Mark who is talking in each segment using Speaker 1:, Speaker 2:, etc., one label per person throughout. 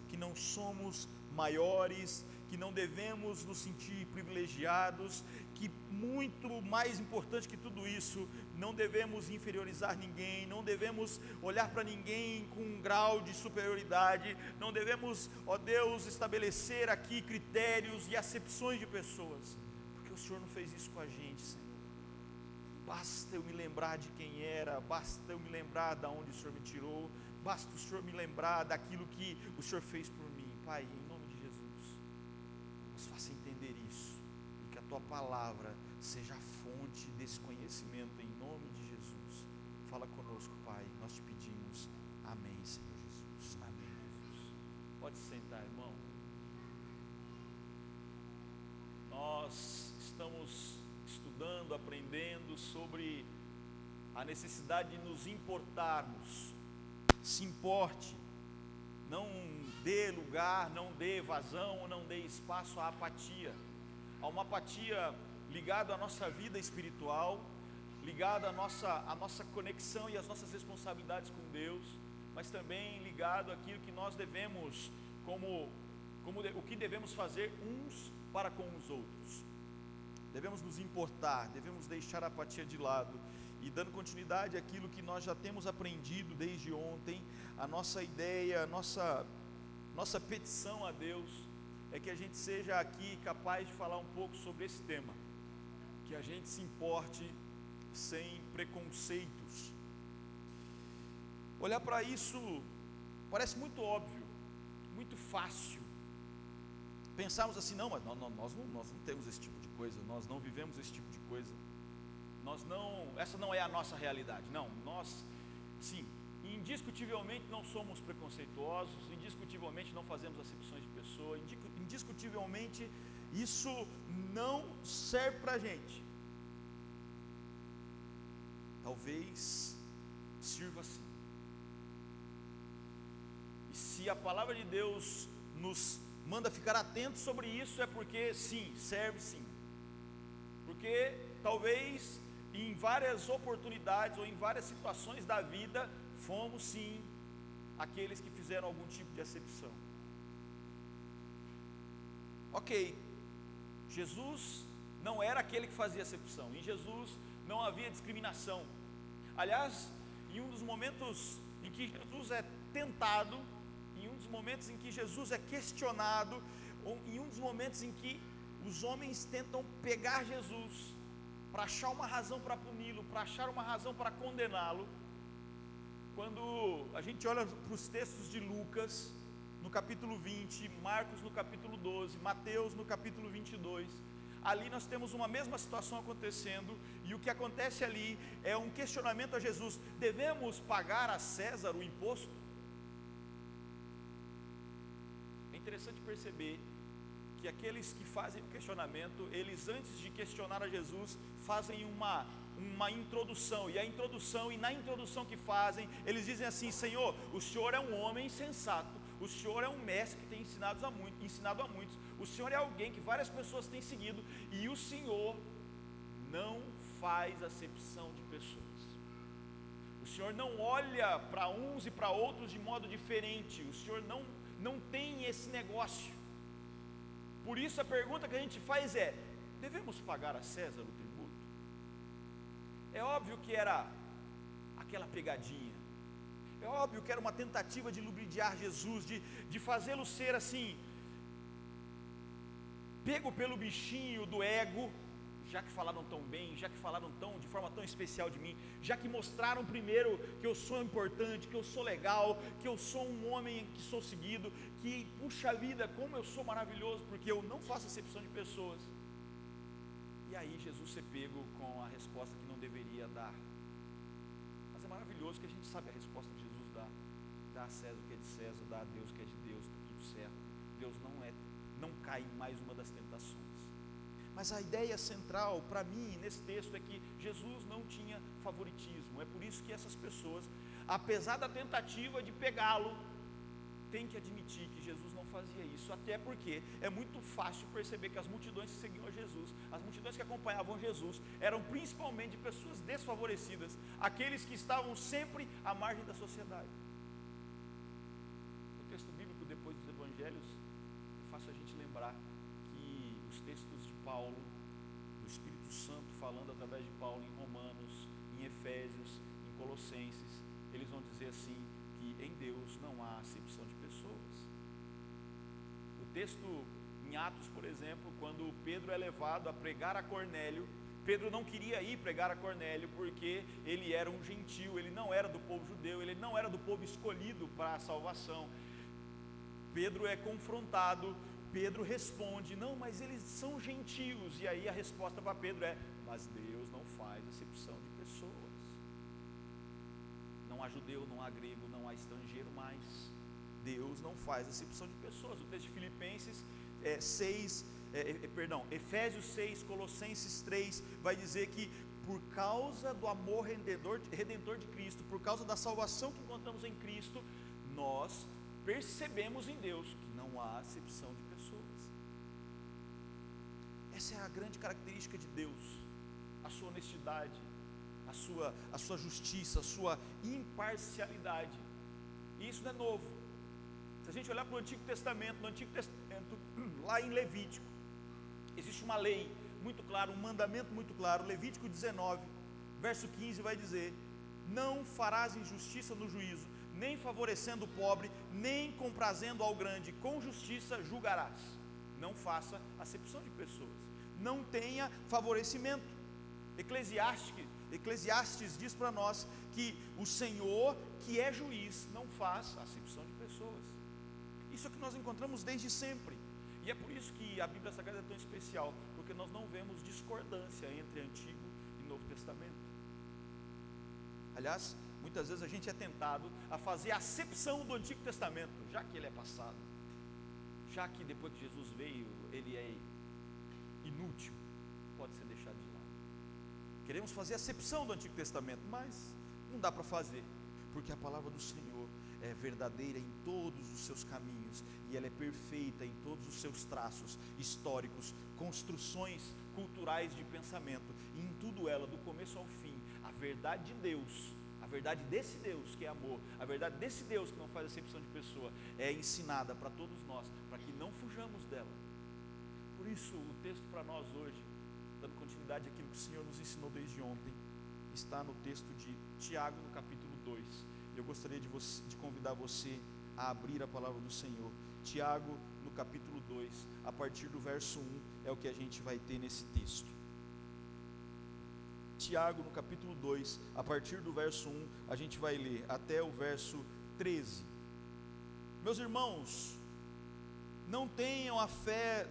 Speaker 1: que não somos maiores, que não devemos nos sentir privilegiados, que muito mais importante que tudo isso, não devemos inferiorizar ninguém, não devemos olhar para ninguém com um grau de superioridade, não devemos, ó Deus, estabelecer aqui critérios e acepções de pessoas, porque o Senhor não fez isso com a gente, Senhor. Basta eu me lembrar de quem era, basta eu me lembrar de onde o Senhor me tirou, basta o Senhor me lembrar daquilo que o Senhor fez por mim. Pai, em nome de Jesus, nos faça entender isso, e que a Tua palavra seja a fonte desse conhecimento, em nome de Jesus. Fala conosco, Pai, nós te pedimos. Amém, Senhor Jesus. Amém, Jesus. Pode sentar, irmão. Nós estamos estudando, aprendendo sobre a necessidade de nos importarmos. Se importe, não dê lugar, não dê vazão, não dê espaço à apatia. Há uma apatia ligada à nossa vida espiritual, ligada à nossa conexão e às nossas responsabilidades com Deus, mas também ligado àquilo que nós devemos, o que devemos fazer uns para com os outros. Devemos nos importar, devemos deixar a apatia de lado, e dando continuidade àquilo que nós já temos aprendido desde ontem, a nossa ideia, a nossa petição a Deus, é que a gente seja aqui capaz de falar um pouco sobre esse tema, que a gente se importe sem preconceitos. Olhar para isso parece muito óbvio, muito fácil, pensarmos assim, não, mas nós não temos esse tipo de coisa, nós não vivemos esse tipo de coisa, essa não é a nossa realidade. Não, nós, sim, indiscutivelmente não somos preconceituosos, indiscutivelmente não fazemos acepções de pessoa, indiscutivelmente isso não serve para a gente. Talvez sirva sim. E se a palavra de Deus nos manda ficar atentos sobre isso, é porque sim, serve sim. Porque talvez em várias oportunidades ou em várias situações da vida, fomos sim aqueles que fizeram algum tipo de acepção. Ok, Jesus não era aquele que fazia acepção, em Jesus não havia discriminação. Aliás, em um dos momentos em que Jesus é tentado, em um dos momentos em que Jesus é questionado, em um dos momentos em que os homens tentam pegar Jesus para achar uma razão para puni-lo, para achar uma razão para condená-lo, quando a gente olha para os textos de Lucas, no capítulo 20, Marcos no capítulo 12, Mateus no capítulo 22, ali nós temos uma mesma situação acontecendo, e o que acontece ali é um questionamento a Jesus: devemos pagar a César o imposto? É interessante perceber que aqueles que fazem o questionamento, eles antes de questionar a Jesus, fazem uma introdução, e na introdução que fazem, eles dizem assim: Senhor, o Senhor é um homem sensato, o Senhor é um mestre que tem ensinado a muitos, o Senhor é alguém que várias pessoas têm seguido, e o Senhor não faz acepção de pessoas. O Senhor não olha para uns e para outros de modo diferente, o Senhor não tem esse negócio. Por isso a pergunta que a gente faz é: devemos pagar a César o tributo? É óbvio que era aquela pegadinha, é óbvio que era uma tentativa de ludibriar Jesus, de fazê-lo ser assim, pego pelo bichinho do ego, já que falaram tão bem, já que falaram de forma tão especial de mim, já que mostraram primeiro que eu sou importante, que eu sou legal, que eu sou um homem que sou seguido, que puxa vida, como eu sou maravilhoso, porque eu não faço acepção de pessoas. E aí Jesus ser pego com a resposta que não deveria dar. Mas é maravilhoso que a gente sabe a resposta que Jesus dá: dá a César o que é de César, dá a Deus o que é de Deus, está tudo certo. Deus não cai em mais uma das tentações. Mas a ideia central para mim nesse texto é que Jesus não tinha favoritismo. É por isso que essas pessoas, apesar da tentativa de pegá-lo, têm que admitir que Jesus não fazia isso. Até porque é muito fácil perceber que as multidões que seguiam a Jesus, as multidões que acompanhavam Jesus, eram principalmente pessoas desfavorecidas, aqueles que estavam sempre à margem da sociedade. O texto bíblico lembrar que os textos de Paulo, do Espírito Santo falando através de Paulo em Romanos, em Efésios, em Colossenses, eles vão dizer assim, que em Deus não há acepção de pessoas. O texto em Atos, por exemplo, quando Pedro é levado a pregar a Cornélio, Pedro não queria ir pregar a Cornélio porque ele era um gentil, ele não era do povo judeu, ele não era do povo escolhido para a salvação. Pedro é confrontado, Pedro responde, não, mas eles são gentios, e aí a resposta para Pedro é, mas Deus não faz acepção de pessoas, não há judeu, não há grego, não há estrangeiro mais, Deus não faz acepção de pessoas. O texto de Filipenses 6, Efésios 6, Colossenses 3, vai dizer que por causa do amor redentor de Cristo, por causa da salvação que encontramos em Cristo, nós percebemos em Deus que não há acepção de pessoas. Essa é a grande característica de Deus, a sua honestidade, a sua justiça, a sua imparcialidade. E isso não é novo. Se a gente olhar para o Antigo Testamento, lá em Levítico, existe uma lei muito clara, um mandamento muito claro. Levítico 19, verso 15 vai dizer, não farás injustiça no juízo, nem favorecendo o pobre, nem comprazendo ao grande, com justiça julgarás. Não faça acepção de pessoas, não tenha favorecimento. Eclesiastes diz para nós que o Senhor, que é juiz, não faz acepção de pessoas. Isso é o que nós encontramos desde sempre, e é por isso que a Bíblia Sagrada é tão especial, porque nós não vemos discordância entre Antigo e Novo Testamento. Aliás, muitas vezes a gente é tentado a fazer a acepção do Antigo Testamento, já que ele é passado, já que depois que Jesus veio, ele é inútil, pode ser deixado de lado. Queremos fazer a acepção do Antigo Testamento, mas não dá para fazer, porque a palavra do Senhor é verdadeira em todos os seus caminhos, e ela é perfeita em todos os seus traços históricos, construções culturais de pensamento, e em tudo ela, do começo ao fim, a verdade de Deus, a verdade desse Deus que é amor, a verdade desse Deus que não faz acepção de pessoa, é ensinada para todos nós, para que não fujamos dela. Por isso o texto para nós hoje, dando continuidade àquilo que o Senhor nos ensinou desde ontem, está no texto de Tiago, no capítulo 2. Eu gostaria de convidar você a abrir a palavra do Senhor. Tiago, no capítulo 2, a partir do verso 1, é o que a gente vai ter nesse texto. Tiago, no capítulo 2, a partir do verso 1, a gente vai ler até o verso 13. Meus irmãos, não tenham a fé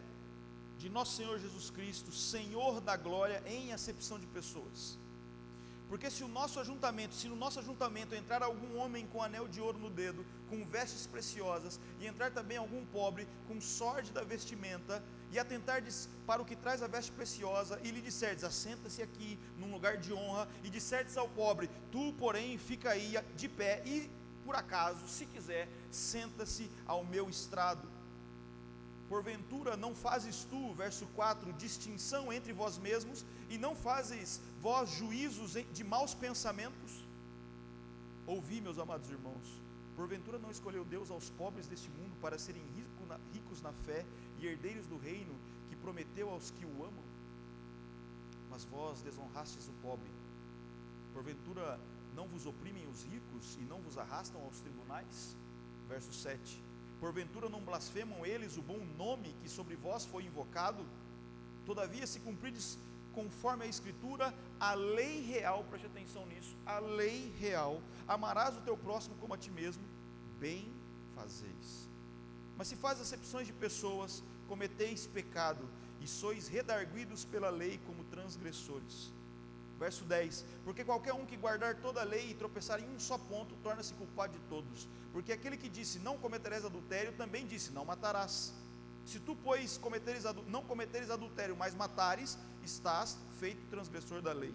Speaker 1: de nosso Senhor Jesus Cristo, Senhor da glória, em acepção de pessoas. Porque se no nosso ajuntamento entrar algum homem com anel de ouro no dedo, com vestes preciosas, e entrar também algum pobre com sorte da vestimenta, e atentardes para o que traz a veste preciosa, e lhe disserdes, assenta-se aqui num lugar de honra, e disserdes ao pobre, tu porém fica aí de pé, e por acaso, se quiser, senta-se ao meu estrado. Porventura não fazes tu, verso 4, distinção entre vós mesmos, e não fazes vós juízos de maus pensamentos? Ouvi, meus amados irmãos, porventura não escolheu Deus aos pobres deste mundo para serem ricos na fé e herdeiros do reino que prometeu aos que o amam? Mas vós desonrastes o pobre. Porventura não vos oprimem os ricos e não vos arrastam aos tribunais? Verso 7. Porventura não blasfemam eles o bom nome que sobre vós foi invocado? Todavia, se cumprides conforme a Escritura, a lei real, preste atenção nisso, a lei real, amarás o teu próximo como a ti mesmo, bem fazeis. Mas se faz acepções de pessoas, cometeis pecado, e sois redarguidos pela lei como transgressores. Verso 10, porque qualquer um que guardar toda a lei e tropeçar em um só ponto, torna-se culpado de todos, porque aquele que disse, não cometerás adultério, também disse, não matarás. Se tu, pois, não cometeres adultério, mas matares, estás feito transgressor da lei.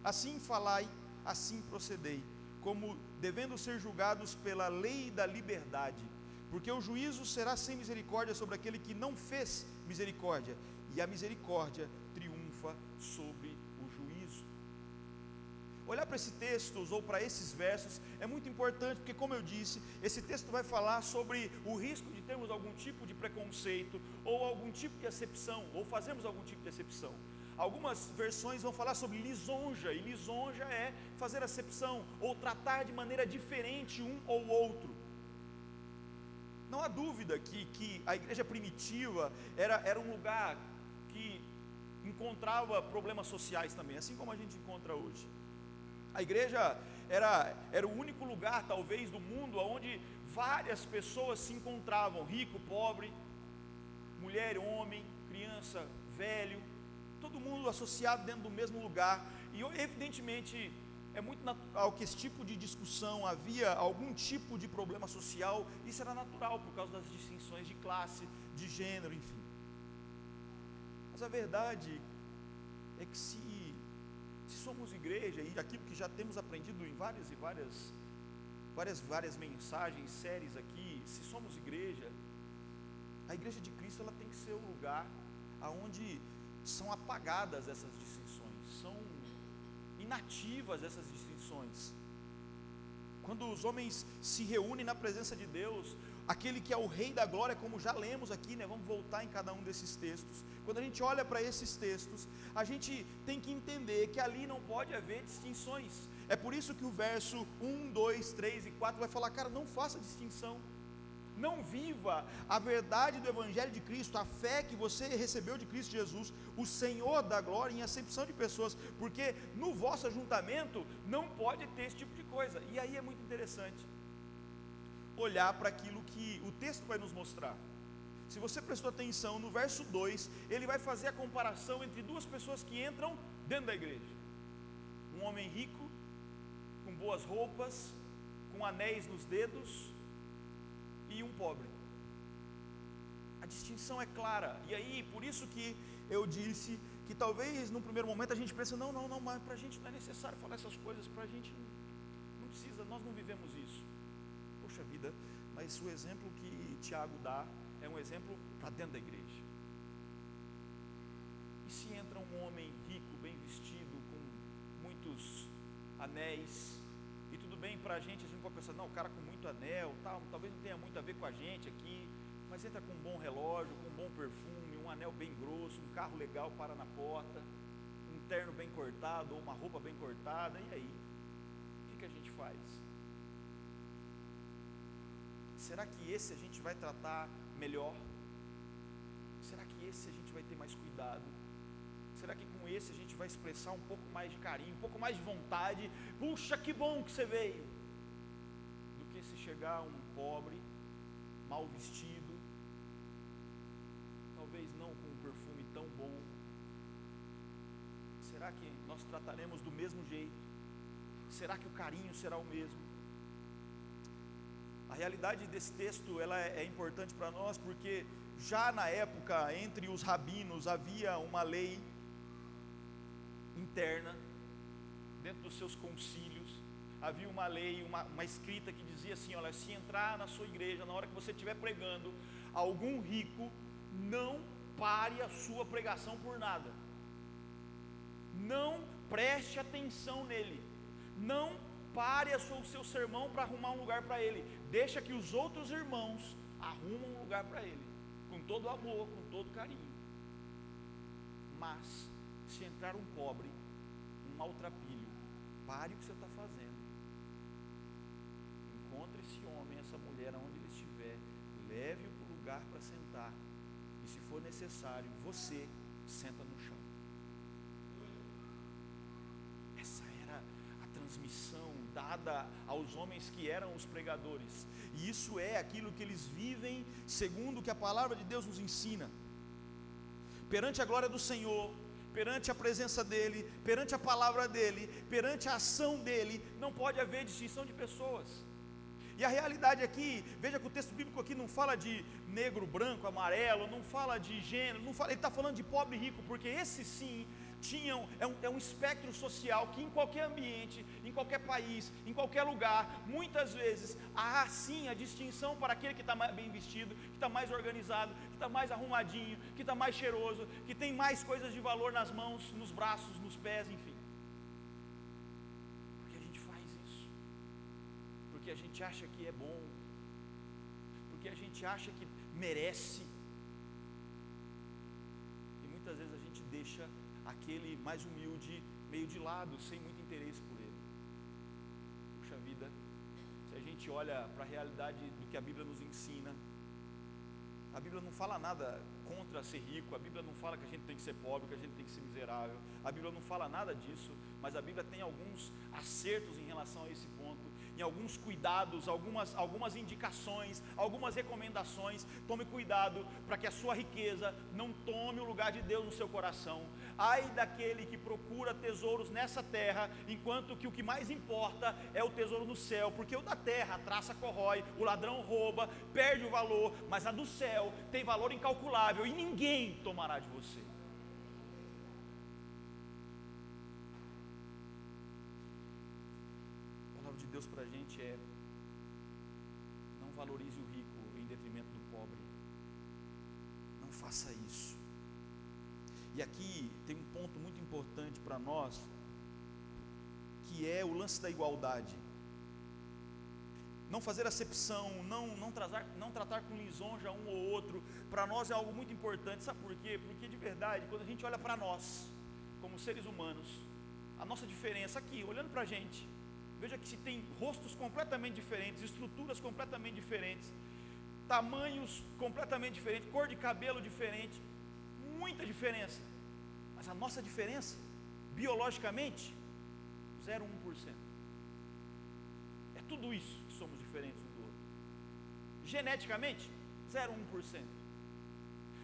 Speaker 1: Assim falai, assim procedei, como devendo ser julgados pela lei da liberdade, porque o juízo será sem misericórdia sobre aquele que não fez misericórdia, e a misericórdia triunfa sobre o juízo. olhar para esse texto ou para esses versos é muito importante, porque como eu disse, esse texto vai falar sobre o risco de termos algum tipo de preconceito, ou algum tipo de acepção, ou fazermos algum tipo de acepção. Algumas versões vão falar sobre lisonja, e lisonja é fazer acepção, ou tratar de maneira diferente um ou outro. Não há dúvida que a igreja primitiva era um lugar que encontrava problemas sociais também, assim como a gente encontra hoje. A igreja era o único lugar, talvez, do mundo onde várias pessoas se encontravam, rico, pobre, mulher, homem, criança, velho, todo mundo associado dentro do mesmo lugar. E evidentemente é muito natural que esse tipo de discussão, havia algum tipo de problema social, isso era natural por causa das distinções de classe, de gênero, enfim. Mas a verdade é que se somos igreja, e aquilo que já temos aprendido em várias mensagens, séries aqui, se somos igreja, a igreja de Cristo ela tem que ser o lugar aonde são apagadas essas distinções, são inativas essas distinções. Quando os homens se reúnem na presença de Deus, aquele que é o Rei da Glória, como já lemos aqui, né? Vamos voltar em cada um desses textos. Quando a gente olha para esses textos, a gente tem que entender que ali não pode haver distinções. É por isso que o verso 1, 2, 3 e 4 vai falar, cara, não faça distinção. Não viva a verdade do Evangelho de Cristo, a fé que você recebeu de Cristo Jesus, o Senhor da glória, em acepção de pessoas, porque no vosso ajuntamento não pode ter esse tipo de coisa. E aí é muito interessante olhar para aquilo que o texto vai nos mostrar. Se você prestou atenção, no verso 2, ele vai fazer a comparação entre duas pessoas que entram dentro da igreja. Um homem rico, com boas roupas, com anéis nos dedos, e um pobre. A distinção é clara. E aí, por isso que eu disse que talvez no primeiro momento a gente pensa, não, mas para a gente não é necessário falar essas coisas, para a gente não precisa, nós não vivemos isso. Poxa vida, mas o exemplo que Tiago dá é um exemplo para dentro da igreja. E se entra um homem rico, bem vestido, com muitos anéis, e tudo bem, para a gente pode pensar, não, o cara com muito anel, tal, talvez não tenha muito a ver com a gente aqui, mas entra com um bom relógio, com um bom perfume, um anel bem grosso, um carro legal para na porta, um terno bem cortado, ou uma roupa bem cortada, e aí? O que a gente faz? Será que esse a gente vai tratar melhor? Será que esse a gente vai ter mais cuidado? Será que com esse a gente vai expressar um pouco mais de carinho, um pouco mais de vontade? Puxa, que bom que você veio! Do que se chegar um pobre, mal vestido, talvez não com um perfume tão bom. Será que nós trataremos do mesmo jeito? Será que o carinho será o mesmo? A realidade desse texto ela é importante para nós, porque já na época, entre os rabinos, havia uma lei interna, dentro dos seus concílios, havia uma lei, uma escrita que dizia assim, olha, se entrar na sua igreja, na hora que você estiver pregando, algum rico, não pare a sua pregação por nada, não preste atenção nele, não pare o seu sermão para arrumar um lugar para ele, deixa que os outros irmãos arrumam um lugar para ele, com todo amor, com todo carinho. Mas se entrar um pobre, um maltrapilho, pare o que você está fazendo, encontre esse homem, essa mulher, aonde ele estiver, leve-o para o lugar para sentar, e se for necessário, você senta no chão. Essa era a transmissão dada aos homens que eram os pregadores, e isso é aquilo que eles vivem segundo o que a palavra de Deus nos ensina. Perante a glória do Senhor, perante a presença dEle, perante a palavra dEle, perante a ação dEle, não pode haver distinção de pessoas. E a realidade aqui, veja que o texto bíblico aqui não fala de negro, branco, amarelo, não fala de gênero, ele está falando de pobre e rico, porque esse sim é um espectro social que em qualquer ambiente, em qualquer país, em qualquer lugar, muitas vezes há sim a distinção para aquele que está mais bem vestido, que está mais organizado, que está mais arrumadinho, que está mais cheiroso, que tem mais coisas de valor nas mãos, nos braços, nos pés, enfim. porque a gente acha que é bom, porque a gente acha que merece, e muitas vezes a gente deixa aquele mais humilde meio de lado, sem muito interesse por ele. Puxa vida, se a gente olha para a realidade do que a Bíblia nos ensina, a Bíblia não fala nada contra ser rico, a Bíblia não fala que a gente tem que ser pobre, que a gente tem que ser miserável, a Bíblia não fala nada disso, mas a Bíblia tem alguns acertos em relação a esse ponto, em alguns cuidados, algumas indicações, algumas recomendações. Tome cuidado para que a sua riqueza não tome o lugar de Deus no seu coração. Ai daquele que procura tesouros nessa terra, enquanto que o que mais importa é o tesouro no céu, porque o da terra a traça corrói, o ladrão rouba, perde o valor, mas a do céu tem valor incalculável e ninguém tomará de você. A palavra de Deus para a gente é: não valorize o rico em detrimento do pobre, não faça isso. E aqui tem um ponto muito importante para nós, que é o lance da igualdade. Não fazer acepção, não tratar com lisonja um ou outro, para nós é algo muito importante. Sabe por quê? Porque de verdade, quando a gente olha para nós, como seres humanos, a nossa diferença aqui, olhando para a gente, veja que se tem rostos completamente diferentes, estruturas completamente diferentes, tamanhos completamente diferentes, cor de cabelo diferente, muita diferença, mas a nossa diferença, biologicamente, 0,1%. É tudo isso que somos diferentes um do outro. Geneticamente, 0,1%.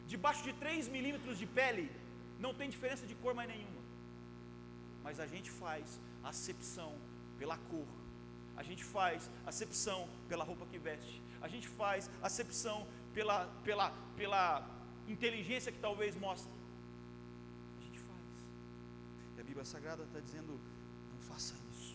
Speaker 1: Debaixo de 3 milímetros de pele, não tem diferença de cor mais nenhuma. Mas a gente faz acepção pela cor, a gente faz acepção pela roupa que veste, a gente faz acepção pela inteligência que talvez mostre. A gente faz. E a Bíblia Sagrada está dizendo: não faça isso.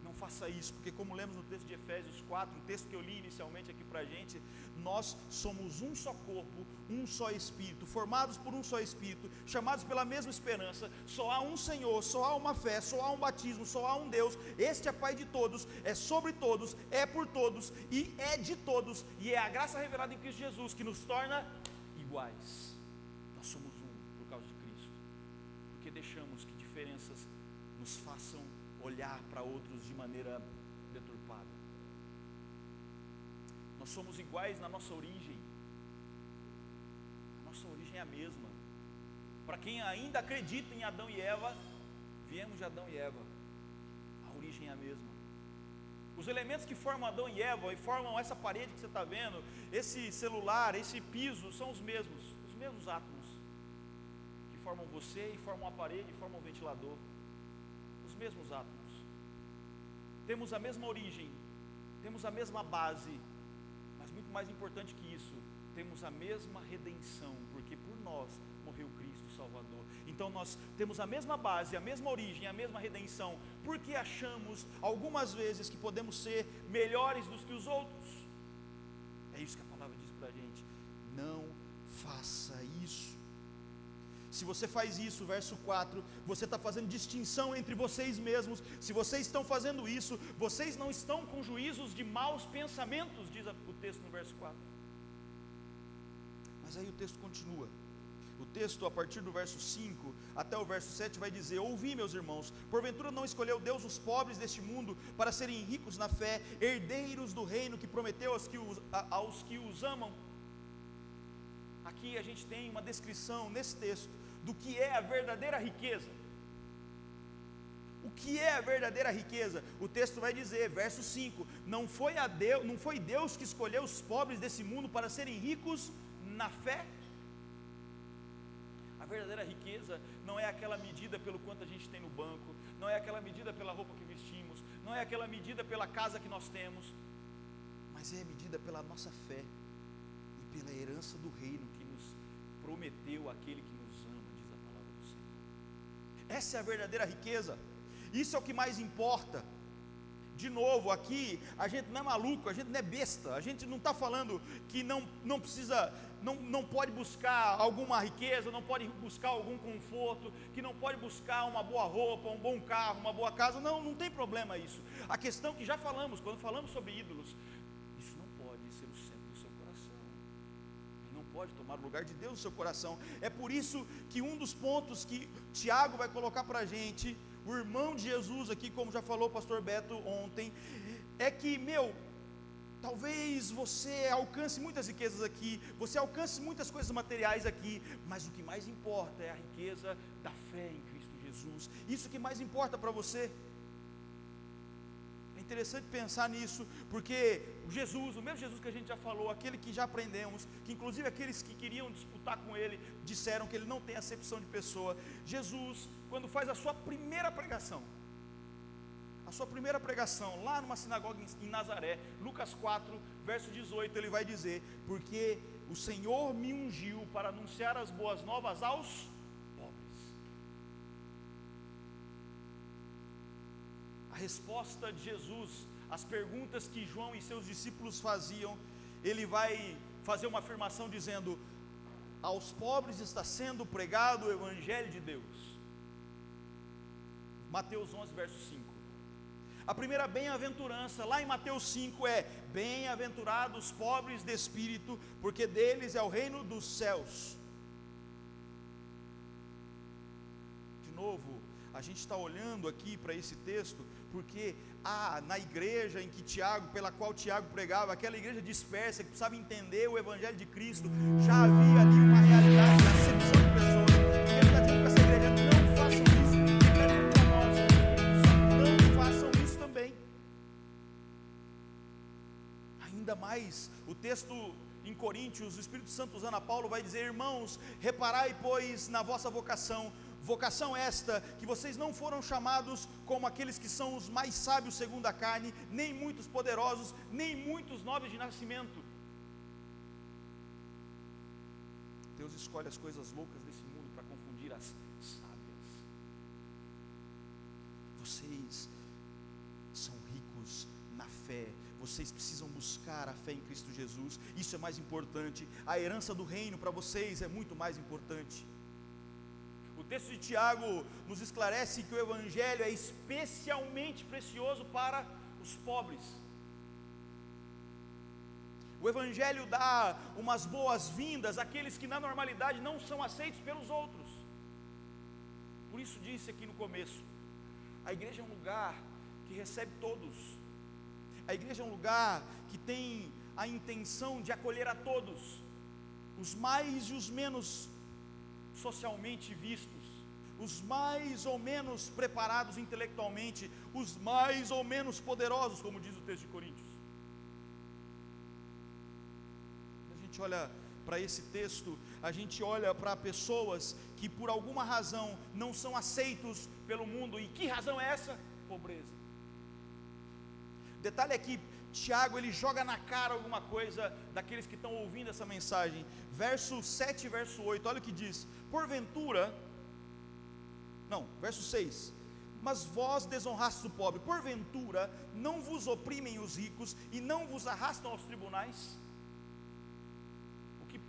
Speaker 1: Não faça isso, porque como lemos no texto de Efésios 4, o texto que eu li inicialmente aqui para a gente, nós somos um só corpo, um só Espírito, formados por um só Espírito, chamados pela mesma esperança, só há um Senhor, só há uma fé, só há um batismo, só há um Deus, este é Pai de todos, é sobre todos, é por todos e é de todos, e é a graça revelada em Cristo Jesus que nos torna iguais. Nós somos um por causa de Cristo, porque deixamos que diferenças nos façam olhar para outros de maneira deturpada. Nós somos iguais na nossa origem. A nossa origem é a mesma. Para quem ainda acredita em Adão e Eva, viemos de Adão e Eva. A origem é a mesma. Os elementos que formam Adão e Eva e formam essa parede que você está vendo, esse celular, esse piso, são os mesmos átomos que formam você e formam a parede e formam o ventilador. Os mesmos átomos. Temos a mesma origem, temos a mesma base, mas muito mais importante que isso, temos a mesma redenção, porque por nós morreu Cristo Salvador. Então nós temos a mesma base, a mesma origem, a mesma redenção, porque achamos algumas vezes que podemos ser melhores do que os outros. É isso que a palavra diz para a gente: não faça isso. Se você faz isso, verso 4, você está fazendo distinção entre vocês mesmos. Se vocês estão fazendo isso, vocês não estão com juízos de maus pensamentos, diz o texto no verso 4. Mas aí o texto continua. O texto, a partir do verso 5 até o verso 7, vai dizer: ouvi, meus irmãos, porventura não escolheu Deus os pobres deste mundo para serem ricos na fé, herdeiros do reino que prometeu aos que os amam? Aqui a gente tem uma descrição nesse texto do que é a verdadeira riqueza. O que é a verdadeira riqueza? O texto vai dizer, verso 5: não foi Deus que escolheu os pobres desse mundo para serem ricos na fé? A verdadeira riqueza não é aquela medida pelo quanto a gente tem no banco, não é aquela medida pela roupa que vestimos, não é aquela medida pela casa que nós temos, mas é medida pela nossa fé e pela herança do reino que nos prometeu aquele que nos ama, diz a palavra do Senhor. Essa é a verdadeira riqueza, isso é o que mais importa. de novo, aqui a gente não é maluco, a gente não é besta, a gente não está falando que não precisa, não pode buscar alguma riqueza, não pode buscar algum conforto, que não pode buscar uma boa roupa, um bom carro, uma boa casa. Não tem problema isso. A questão que já falamos, quando falamos sobre ídolos, isso não pode ser o centro do seu coração, ele não pode tomar o lugar de Deus no seu coração. É por isso que um dos pontos que Tiago vai colocar para a gente, o irmão de Jesus aqui, como já falou o pastor Beto ontem, é que, talvez você alcance muitas riquezas aqui, você alcance muitas coisas materiais aqui, mas o que mais importa é a riqueza da fé em Cristo Jesus. Isso que mais importa para você. É interessante pensar nisso, porque Jesus, o mesmo Jesus que a gente já falou, aquele que já aprendemos, que inclusive aqueles que queriam disputar com ele, disseram que ele não tem acepção de pessoa. Jesus, quando faz a sua primeira pregação, lá numa sinagoga em Nazaré, Lucas 4, verso 18, ele vai dizer: porque o Senhor me ungiu para anunciar as boas novas aos pobres. A resposta de Jesus às perguntas que João e seus discípulos faziam, ele vai fazer uma afirmação dizendo: aos pobres está sendo pregado o Evangelho de Deus. Mateus 11, verso 5. A primeira bem-aventurança, lá em Mateus 5, é: bem-aventurados os pobres de espírito, porque deles é o reino dos céus. De novo, a gente está olhando aqui para esse texto, porque na igreja em que pela qual Tiago pregava, aquela igreja dispersa, que precisava entender o Evangelho de Cristo, já havia ali uma realidade de acepção de pessoas. E ele está dizendo para essa igreja: não façam isso. Ele está dizendo para nós: não façam isso também. Ainda mais, o texto em Coríntios, o Espírito Santo usando a Paulo vai dizer: irmãos, reparai pois na vossa vocação esta, que vocês não foram chamados como aqueles que são os mais sábios segundo a carne, nem muitos poderosos, nem muitos nobres de nascimento. Deus escolhe as coisas loucas desse mundo para confundir as sábias. Vocês são ricos na fé, vocês precisam buscar a fé em Cristo Jesus, isso é mais importante. A herança do reino para vocês é muito mais importante. O texto de Tiago nos esclarece que o Evangelho é especialmente precioso para os pobres. O Evangelho dá umas boas-vindas àqueles que na normalidade não são aceitos pelos outros. Por isso disse aqui no começo, a igreja é um lugar que recebe todos. A igreja é um lugar que tem a intenção de acolher a todos, os mais e os menos socialmente vistos, os mais ou menos preparados intelectualmente, os mais ou menos poderosos, como diz o texto de Coríntios. A gente olha para esse texto, a gente olha para pessoas que por alguma razão não são aceitos pelo mundo. E que razão é essa? Pobreza. Detalhe é que Tiago, ele joga na cara alguma coisa daqueles que estão ouvindo essa mensagem. Verso 7 e verso 8, olha o que diz: verso 6: mas vós desonrastes o pobre, porventura não vos oprimem os ricos e não vos arrastam aos tribunais? O que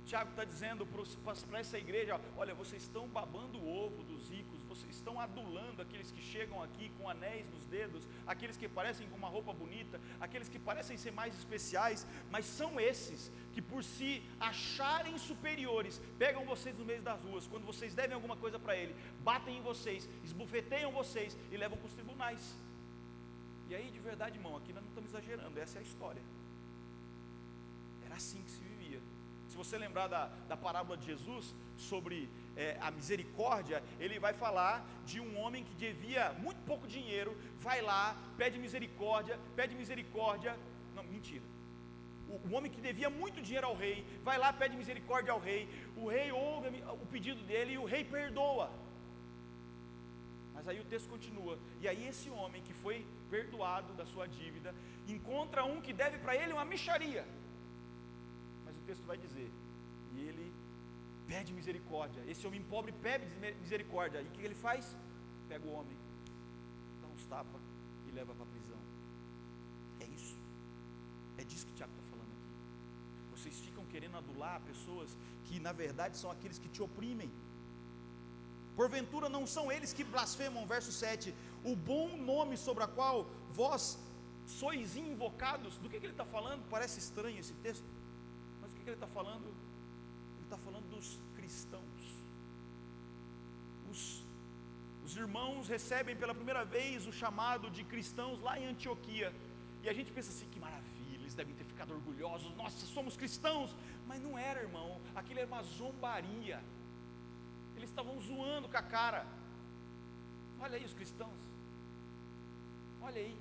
Speaker 1: Tiago está dizendo para essa igreja: olha, vocês estão babando o ovo dos ricos, vocês estão adulando aqueles que chegam aqui com anéis nos dedos, aqueles que parecem com uma roupa bonita, aqueles que parecem ser mais especiais, mas são esses que por se acharem superiores, pegam vocês no meio das ruas, quando vocês devem alguma coisa para ele, batem em vocês, esbofeteiam vocês e levam para os tribunais. E aí, de verdade, irmão, aqui nós não estamos exagerando, essa é a história. Era assim que se vivia. Se você lembrar da parábola de Jesus sobre a misericórdia, ele vai falar de um homem que devia muito pouco dinheiro, vai lá, pede misericórdia, não, mentira, o homem que devia muito dinheiro ao rei, vai lá, pede misericórdia ao rei, o rei ouve o pedido dele e o rei perdoa. Mas aí o texto continua, e aí esse homem que foi perdoado da sua dívida, encontra um que deve para ele uma mixaria. Mas o texto vai dizer, e ele pede misericórdia, esse homem pobre pede misericórdia, e o que ele faz? Pega o homem, dá uns tapas e leva para a prisão. disso que o Tiago está falando aqui. Vocês ficam querendo adular pessoas que na verdade são aqueles que te oprimem. Porventura não são eles que blasfemam, verso 7, o bom nome sobre o qual vós sois invocados. Do que ele está falando? Parece estranho esse texto, mas o que ele está falando? Ele está falando dos cristãos. Os irmãos recebem pela primeira vez o chamado de cristãos lá em Antioquia, e a gente pensa assim, que maravilha, eles devem ter ficado orgulhosos, nossa, somos cristãos. Mas não era, irmão, aquilo era uma zombaria. Eles estavam zoando com a cara. Olha aí os cristãos, olha aí.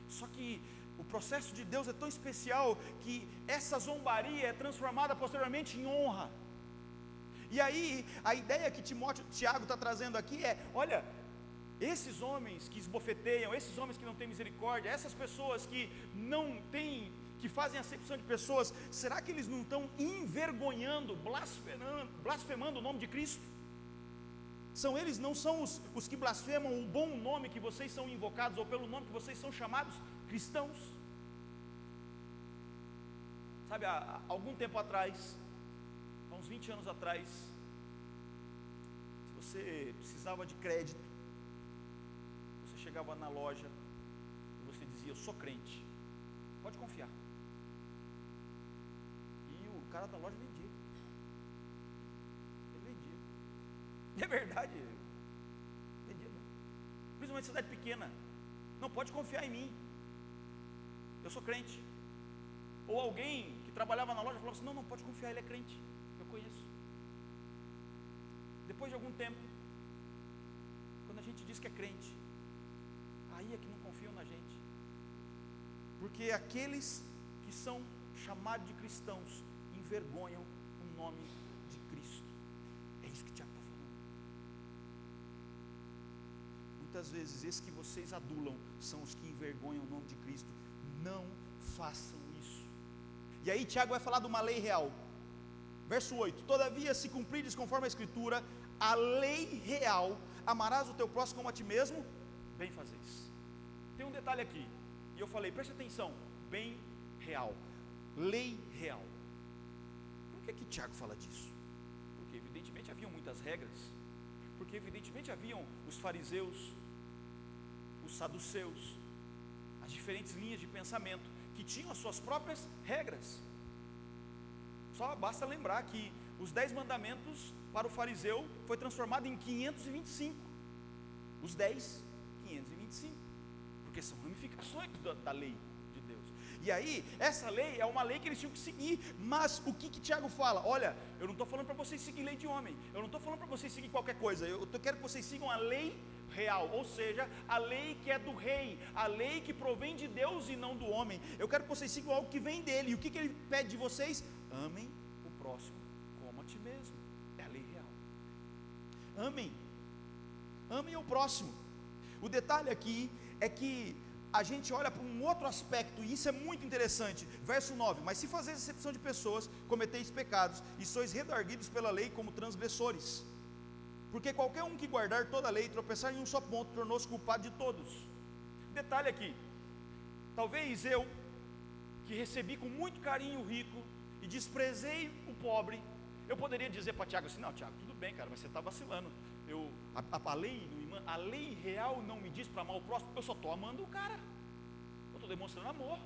Speaker 1: Só que o processo de Deus é tão especial que essa zombaria é transformada posteriormente em honra. E aí, a ideia que Tiago está trazendo aqui é: olha, esses homens que esbofeteiam, esses homens que não têm misericórdia, essas pessoas que não têm, que fazem acepção de pessoas, será que eles não estão envergonhando, blasfemando o nome de Cristo? São eles, não são os que blasfemam o bom nome que vocês são invocados, ou pelo nome que vocês são chamados, cristãos? Sabe, há algum tempo atrás, há uns 20 anos atrás, se você precisava de crédito, você chegava na loja e você dizia: eu sou crente, pode confiar. E o cara da loja vendia. Ele vendia. E é verdade, vendia mesmo. Principalmente cidade pequena. Não, pode confiar em mim, eu sou crente. Ou alguém que trabalhava na loja falava assim: não, pode confiar, ele é crente, eu conheço. Depois de algum tempo, quando a gente diz que é crente, aí é que não confiam na gente. Porque aqueles que são chamados de cristãos envergonham o nome de Cristo. É isso que o Tiago está falando. Muitas vezes esses que vocês adulam são os que envergonham o nome de Cristo. Não façam isso. E aí Tiago vai falar de uma lei real. Verso 8: todavia, se cumprires conforme a Escritura, a lei real, amarás o teu próximo como a ti mesmo, bem fazeis. Tem um detalhe aqui, e eu falei, preste atenção, bem real, lei real. Por que Tiago fala disso? Porque evidentemente haviam muitas regras, porque evidentemente haviam os fariseus, os saduceus, as diferentes linhas de pensamento, que tinham as suas próprias regras. Só basta lembrar que os 10 mandamentos para o fariseu foi transformado em 525. Os 10, 525, porque são ramificações da lei de Deus. E aí, essa lei é uma lei que eles tinham que seguir. Mas o que Tiago fala? Olha, eu não estou falando para vocês seguir lei de homem, eu não estou falando para vocês seguir qualquer coisa, eu quero que vocês sigam a lei real, ou seja, a lei que é do rei, a lei que provém de Deus e não do homem. Eu quero que vocês sigam algo que vem dele. E o que ele pede de vocês? Amem o próximo como a ti mesmo. É a lei real. Amem o próximo. O detalhe aqui é que a gente olha para um outro aspecto, e isso é muito interessante. Verso 9: mas se fazeis acepção de pessoas, cometeis pecados, e sois redarguidos pela lei como transgressores. Porque qualquer um que guardar toda a lei e tropeçar em um só ponto, tornou-se culpado de todos. Detalhe aqui, talvez eu, que recebi com muito carinho o rico, e desprezei o pobre, eu poderia dizer para Tiago assim: não, Tiago, tudo bem, cara, mas você está vacilando. A lei real não me diz para amar o próximo, eu só estou amando o cara, eu estou demonstrando amor,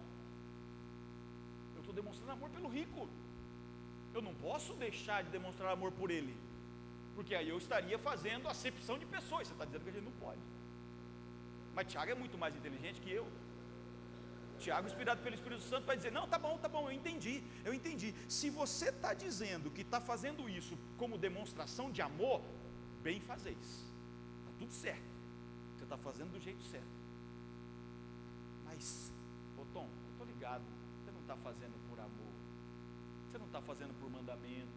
Speaker 1: eu estou demonstrando amor pelo rico, eu não posso deixar de demonstrar amor por ele, porque aí eu estaria fazendo acepção de pessoas. Você está dizendo que a gente não pode, mas Tiago é muito mais inteligente que eu. Tiago, inspirado pelo Espírito Santo, vai dizer: não, tá bom, eu entendi. Se você está dizendo que está fazendo isso como demonstração de amor, bem fazeis, está tudo certo, você está fazendo do jeito certo. Mas, Tom, eu estou ligado, você não está fazendo por amor, você não está fazendo por mandamento,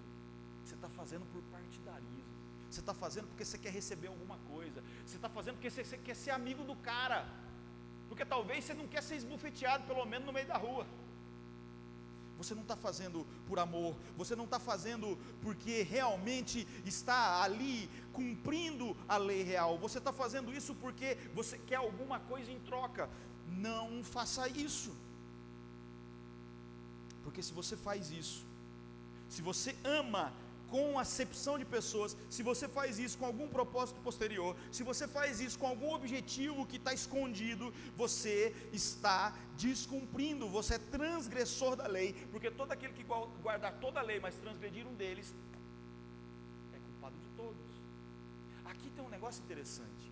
Speaker 1: você está fazendo por partidarismo, você está fazendo porque você quer receber alguma coisa, você está fazendo porque você quer ser amigo do cara, porque talvez você não quer ser esbofeteado pelo menos no meio da rua. Você não está fazendo por amor, você não está fazendo porque realmente está ali cumprindo a lei real, você está fazendo isso porque você quer alguma coisa em troca. Não faça isso. Porque se você faz isso, se você ama com acepção de pessoas, se você faz isso com algum propósito posterior, se você faz isso com algum objetivo que está escondido, você está descumprindo, você é transgressor da lei, porque todo aquele que guardar toda a lei, mas transgredir um deles, é culpado de todos. Aqui tem um negócio interessante.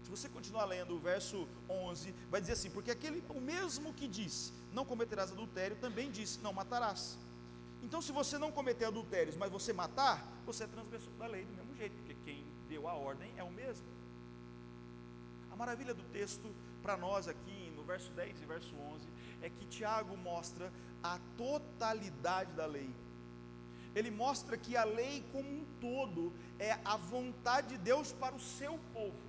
Speaker 1: Se você continuar lendo o verso 11, vai dizer assim: porque o mesmo que disse, não cometerás adultério, também disse, não matarás. Então, se você não cometer adultérios, mas você matar, você é transgressor da lei do mesmo jeito, porque quem deu a ordem é o mesmo. A maravilha do texto para nós aqui, no verso 10 e verso 11, é que Tiago mostra a totalidade da lei. Ele mostra que a lei como um todo é a vontade de Deus para o seu povo.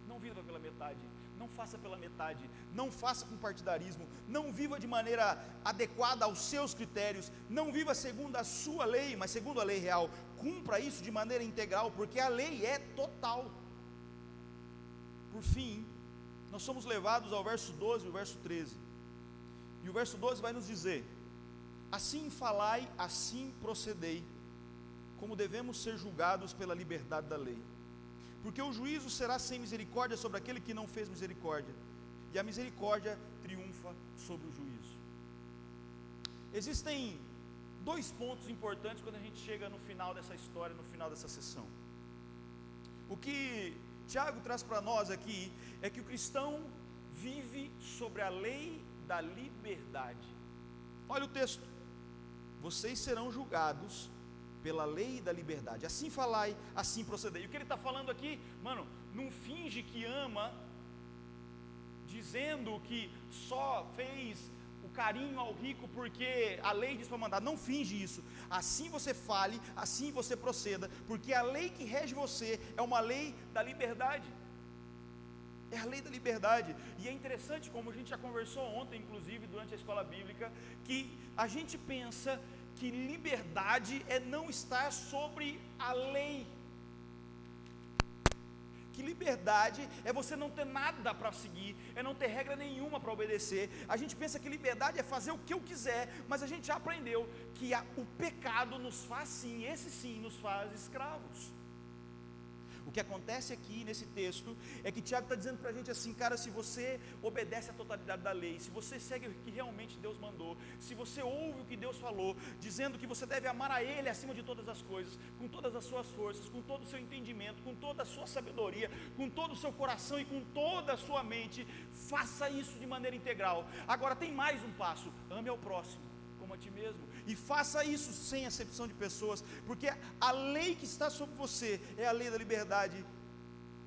Speaker 1: Não viva pela metade, não faça pela metade, não faça com partidarismo, não viva de maneira adequada aos seus critérios, não viva segundo a sua lei, mas segundo a lei real. Cumpra isso de maneira integral, porque a lei é total. Por fim, nós somos levados ao verso 12 e o verso 13, e o verso 12 vai nos dizer: assim falai, assim procedei, como devemos ser julgados pela liberdade da lei. Porque o juízo será sem misericórdia sobre aquele que não fez misericórdia, e a misericórdia triunfa sobre o juízo. Existem dois pontos importantes quando a gente chega no final dessa história, no final dessa sessão. O que Tiago traz para nós aqui é que o cristão vive sobre a lei da liberdade. Olha o texto: vocês serão julgados pela lei da liberdade, assim falai, assim procedei. E o que ele está falando aqui, mano, não finge que ama, dizendo que só fez o carinho ao rico porque a lei diz para mandar. Não finge isso. Assim você fale, assim você proceda, porque a lei que rege você é uma lei da liberdade. É a lei da liberdade. E é interessante, como a gente já conversou ontem, inclusive durante a escola bíblica, que a gente pensa que liberdade é não estar sobre a lei, que liberdade é você não ter nada para seguir, é não ter regra nenhuma para obedecer. A gente pensa que liberdade é fazer o que eu quiser, mas a gente já aprendeu que o pecado nos faz sim, esse sim nos faz escravos. O que acontece aqui nesse texto é que Tiago está dizendo para a gente assim: cara, se você obedece à totalidade da lei, se você segue o que realmente Deus mandou, se você ouve o que Deus falou, dizendo que você deve amar a Ele acima de todas as coisas, com todas as suas forças, com todo o seu entendimento, com toda a sua sabedoria, com todo o seu coração e com toda a sua mente, faça isso de maneira integral. Agora tem mais um passo: ame ao próximo como a ti mesmo, e faça isso sem acepção de pessoas, porque a lei que está sobre você é a lei da liberdade.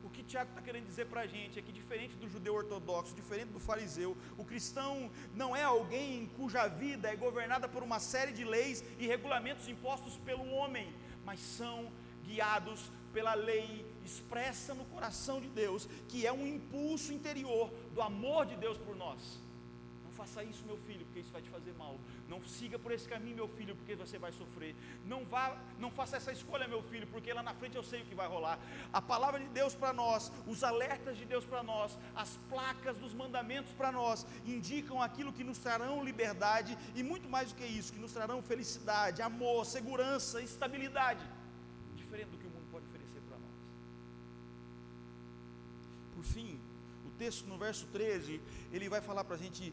Speaker 1: O que Tiago está querendo dizer para a gente é que, diferente do judeu ortodoxo, diferente do fariseu, o cristão não é alguém cuja vida é governada por uma série de leis e regulamentos impostos pelo homem, mas são guiados pela lei expressa no coração de Deus, que é um impulso interior do amor de Deus por nós. Não faça isso, meu filho, porque isso vai te fazer mal. Não siga por esse caminho, meu filho, porque você vai sofrer. Não faça essa escolha, meu filho, porque lá na frente eu sei o que vai rolar. A palavra de Deus para nós, os alertas de Deus para nós, as placas dos mandamentos para nós, indicam aquilo que nos trarão liberdade e muito mais do que isso, que nos trarão felicidade, amor, segurança, estabilidade, diferente do que o mundo pode oferecer para nós. Por fim, o texto no verso 13, ele vai falar para a gente: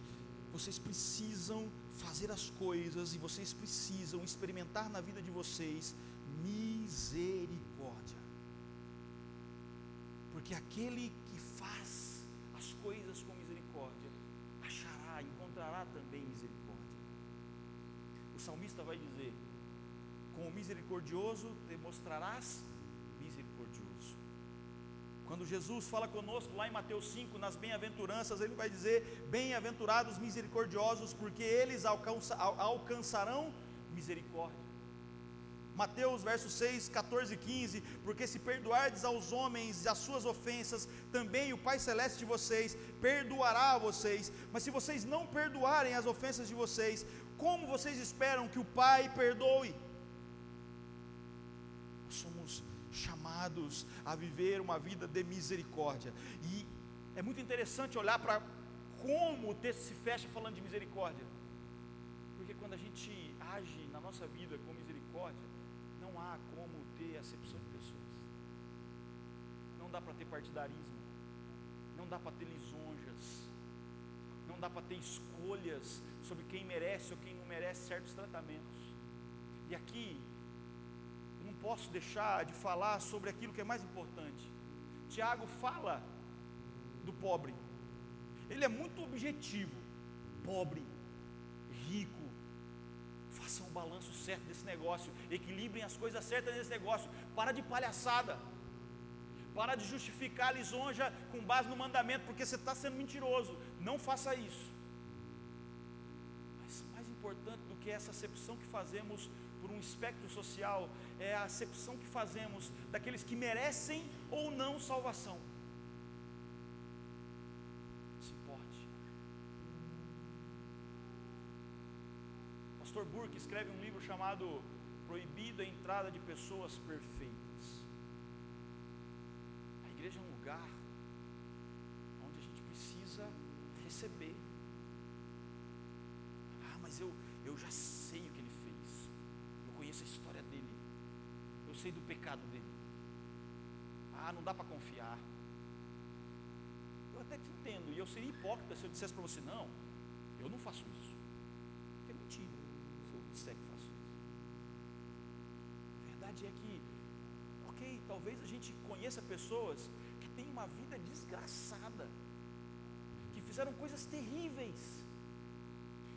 Speaker 1: vocês precisam fazer as coisas e vocês precisam experimentar na vida de vocês misericórdia, porque aquele que faz as coisas com misericórdia encontrará também misericórdia. O salmista vai dizer: com o misericordioso demonstrarás misericordioso. Quando Jesus fala conosco lá em Mateus 5, nas bem-aventuranças, ele vai dizer: bem-aventurados misericordiosos, porque eles alcançarão misericórdia. Mateus versos 6, 14 e 15: porque se perdoardes aos homens as suas ofensas, também o Pai Celeste de vocês perdoará a vocês. Mas se vocês não perdoarem as ofensas de vocês, como vocês esperam que o Pai perdoe? Nós somos chamados a viver uma vida de misericórdia, e é muito interessante olhar para como o texto se fecha falando de misericórdia, porque quando quando a gente age na nossa vida com misericórdia, não há como ter acepção de pessoas. Não dá para ter partidarismo, não dá para ter lisonjas, não dá para ter escolhas sobre quem merece ou quem não merece certos tratamentos. E aqui, eu não posso deixar de falar sobre aquilo que é mais importante. Tiago fala do pobre, ele é muito objetivo: pobre, rico, façam o balanço certo desse negócio, equilibrem as coisas certas nesse negócio, para de palhaçada, para de justificar a lisonja com base no mandamento, porque você está sendo mentiroso, não faça isso. Mas mais importante do que essa acepção que fazemos por um espectro social, é a acepção que fazemos daqueles que merecem ou não salvação. Se importe. Pastor Burke escreve um livro chamado Proibida a Entrada de Pessoas Perfeitas. A igreja é um lugar onde a gente precisa receber. Mas eu já sei o que ele fez, eu conheço a história dele, eu sei do pecado dele. Não dá para confiar. Eu até te entendo, e eu seria hipócrita se eu dissesse para você: não, eu não faço isso. É mentira se eu disser que faço isso. A verdade é que, ok, talvez a gente conheça pessoas que têm uma vida desgraçada, que fizeram coisas terríveis,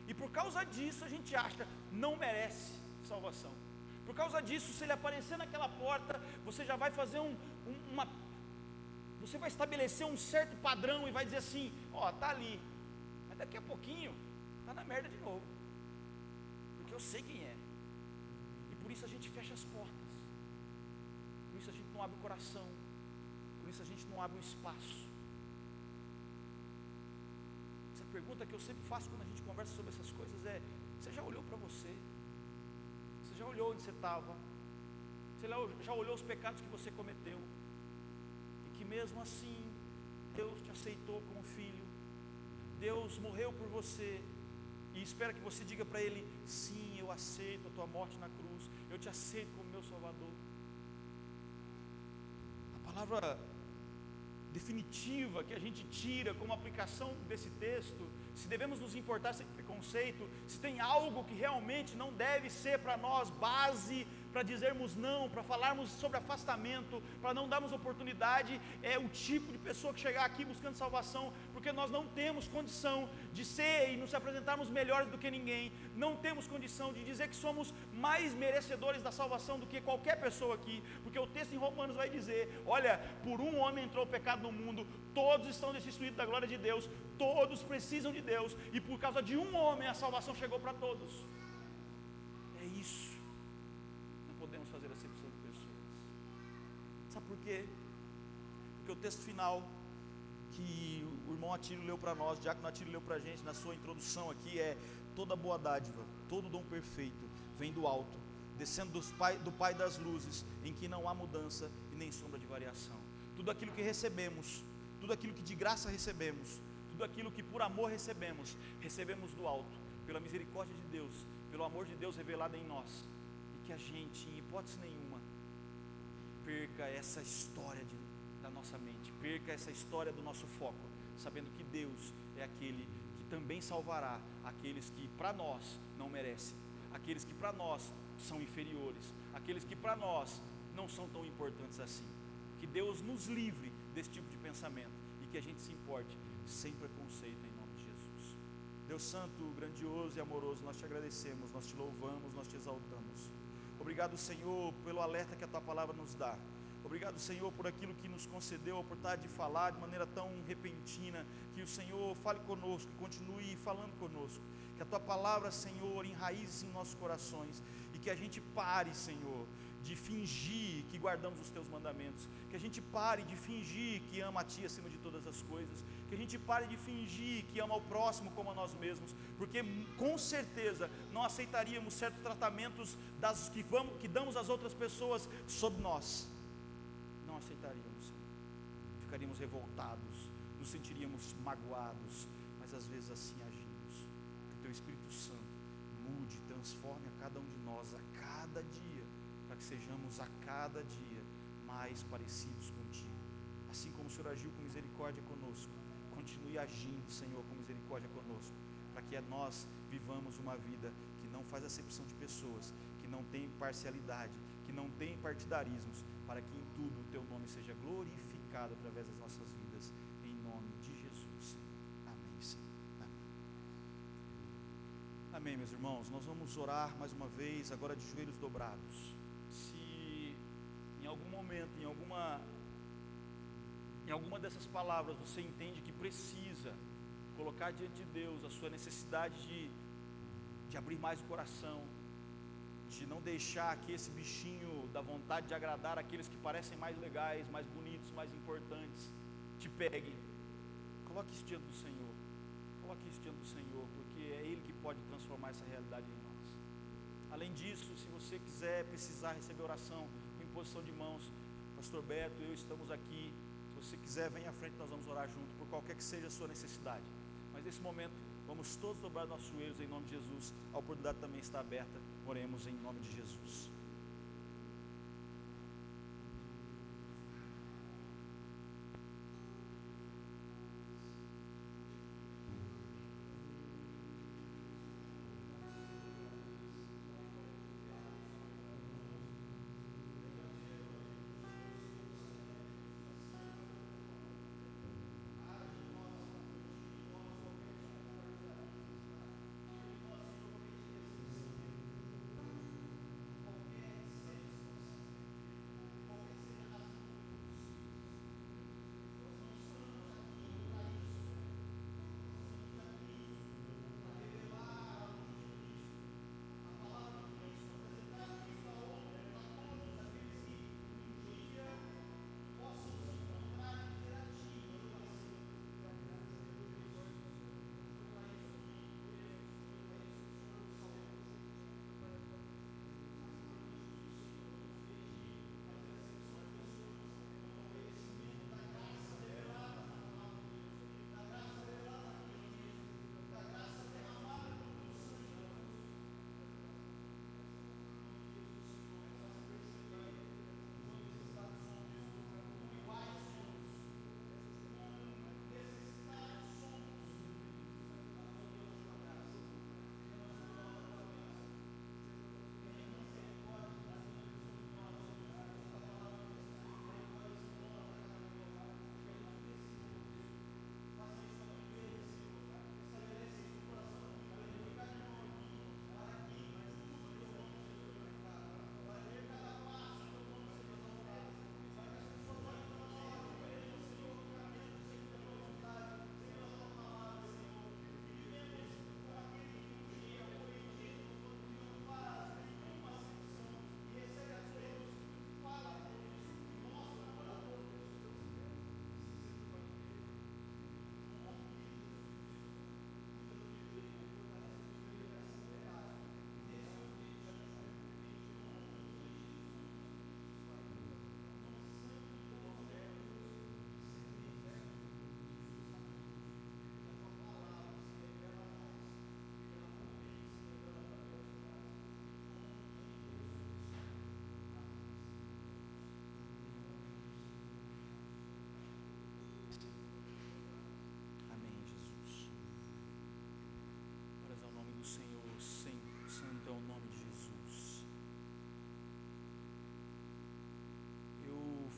Speaker 1: e por causa disso a gente acha não merece salvação. Por causa disso, se ele aparecer naquela porta, você já vai fazer você vai estabelecer um certo padrão e vai dizer assim: tá ali, mas daqui a pouquinho está na merda de novo, porque eu sei quem é. E por isso a gente fecha as portas, por isso a gente não abre o coração, por isso a gente não abre o espaço. Essa pergunta que eu sempre faço quando a gente conversa sobre essas coisas é: você já olhou para você? Você já olhou onde você estava? Você já olhou os pecados que você cometeu? E que mesmo assim, Deus te aceitou como filho. Deus morreu por você e espera que você diga para Ele: sim, eu aceito a tua morte na cruz, eu te aceito como meu Salvador. A palavra definitiva que a gente tira como aplicação desse texto, se devemos nos importar sem preconceito, se tem algo que realmente não deve ser para nós base para dizermos não, para falarmos sobre afastamento, para não darmos oportunidade, é o tipo de pessoa que chegar aqui buscando salvação, porque nós não temos condição de ser e nos apresentarmos melhores do que ninguém, não temos condição de dizer que somos mais merecedores da salvação do que qualquer pessoa aqui, porque o texto em Romanos vai dizer: olha, por um homem entrou o pecado no mundo, todos estão destituídos da glória de Deus, todos precisam de Deus, e por causa de um homem a salvação chegou para todos. É isso. Podemos fazer acepção de pessoas. Sabe por quê? Porque o texto final que o irmão Atílio leu para nós, o diácono Atílio leu para a gente na sua introdução aqui, é: toda boa dádiva, todo dom perfeito vem do alto, descendo do Pai das luzes, em que não há mudança e nem sombra de variação. Tudo aquilo que recebemos, tudo aquilo que de graça recebemos, tudo aquilo que por amor recebemos do alto, pela misericórdia de Deus, pelo amor de Deus revelado em nós. Que a gente, em hipótese nenhuma, perca essa história da nossa mente, perca essa história do nosso foco, sabendo que Deus é aquele que também salvará aqueles que para nós não merecem, aqueles que para nós são inferiores, aqueles que para nós não são tão importantes assim. Que Deus nos livre desse tipo de pensamento e que a gente se importe sem preconceito, em nome de Jesus. Deus santo, grandioso e amoroso, nós te agradecemos, nós te louvamos, nós te exaltamos. Obrigado, Senhor, pelo alerta que a tua palavra nos dá. Obrigado, Senhor, por aquilo que nos concedeu a oportunidade de falar de maneira tão repentina. Que o Senhor fale conosco, continue falando conosco. Que a tua palavra, Senhor, enraize em nossos corações. E que a gente pare, Senhor, de fingir que guardamos os teus mandamentos. Que a gente pare de fingir que ama a ti acima de todas as coisas. Que a gente pare de fingir que ama o próximo como a nós mesmos, porque com certeza não aceitaríamos certos tratamentos que damos às outras pessoas sobre nós. Não aceitaríamos, ficaríamos revoltados, nos sentiríamos magoados, mas às vezes assim agimos. Que o teu Espírito Santo mude, transforme a cada um de nós a cada dia, para que sejamos a cada dia mais parecidos contigo. Assim como o Senhor agiu com misericórdia conosco, continue agindo, Senhor, com misericórdia conosco, para que nós vivamos uma vida que não faz acepção de pessoas, que não tem parcialidade, que não tem partidarismos, para que em tudo o Teu nome seja glorificado através das nossas vidas, em nome de Jesus. Amém, Senhor. Amém. Amém, meus irmãos. Nós vamos orar mais uma vez, agora de joelhos dobrados. Se em algum momento, em alguma dessas palavras você entende que precisa colocar diante de Deus a sua necessidade de abrir mais o coração, de não deixar que esse bichinho da vontade de agradar aqueles que parecem mais legais, mais bonitos, mais importantes, te pegue, coloque isso diante do Senhor. Coloque isso diante do Senhor, porque é Ele que pode transformar essa realidade em nós. Além disso, se você precisar receber oração com imposição de mãos, Pastor Beto, eu estamos aqui. Se você quiser, venha à frente, nós vamos orar junto, por qualquer que seja a sua necessidade. Mas nesse momento, vamos todos dobrar nossos joelhos em nome de Jesus. A oportunidade também está aberta. Oremos em nome de Jesus.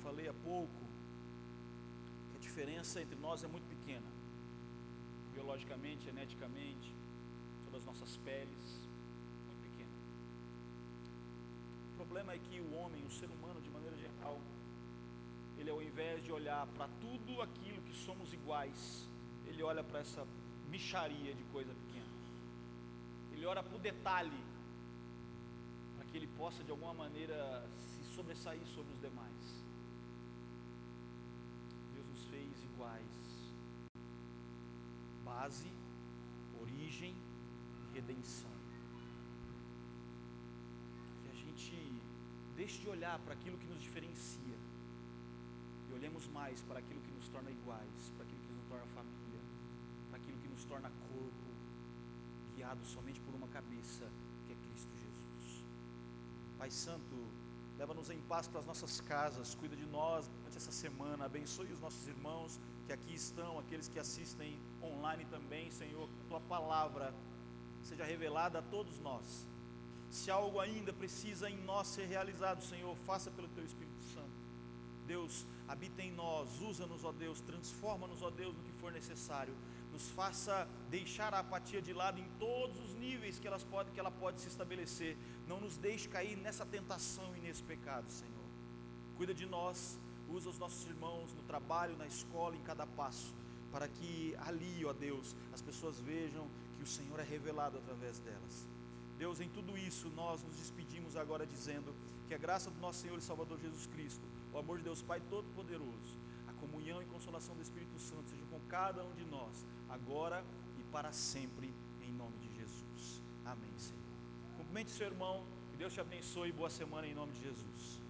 Speaker 1: Falei há pouco que a diferença entre nós é muito pequena, biologicamente, geneticamente, sobre as nossas peles, muito pequena. O problema é que o homem, o ser humano de maneira geral, ele ao invés de olhar para tudo aquilo que somos iguais, ele olha para essa mixaria de coisa pequena, ele olha para o detalhe, para que ele possa de alguma maneira se sobressair sobre os demais. Fez iguais, base, origem, redenção. Que a gente deixe de olhar para aquilo que nos diferencia e olhemos mais para aquilo que nos torna iguais, para aquilo que nos torna família, para aquilo que nos torna corpo, guiado somente por uma cabeça, que é Cristo Pai Santo, leva-nos em paz para as nossas casas, cuida de nós durante essa semana, abençoe os nossos irmãos que aqui estão, aqueles que assistem online também, Senhor, que tua palavra seja revelada a todos nós. Se algo ainda precisa em nós ser realizado, Senhor, faça pelo teu Espírito Santo. Deus, habita em nós, usa-nos, ó Deus, transforma-nos, ó Deus, no que for necessário. Nos faça deixar a apatia de lado em todos os níveis que ela pode se estabelecer. Não nos deixe cair nessa tentação e nesse pecado, Senhor. Cuida de nós, usa os nossos irmãos no trabalho, na escola, em cada passo, para que ali, ó Deus, as pessoas vejam que o Senhor é revelado através delas. Deus, em tudo isso, nós nos despedimos agora dizendo que a graça do nosso Senhor e Salvador Jesus Cristo, o amor de Deus Pai Todo-Poderoso, a comunhão e consolação do Espírito Santo sejam com cada um de nós, agora e para sempre, em nome de Jesus. Amém, Senhor. Cumprimente seu irmão, que Deus te abençoe e boa semana em nome de Jesus.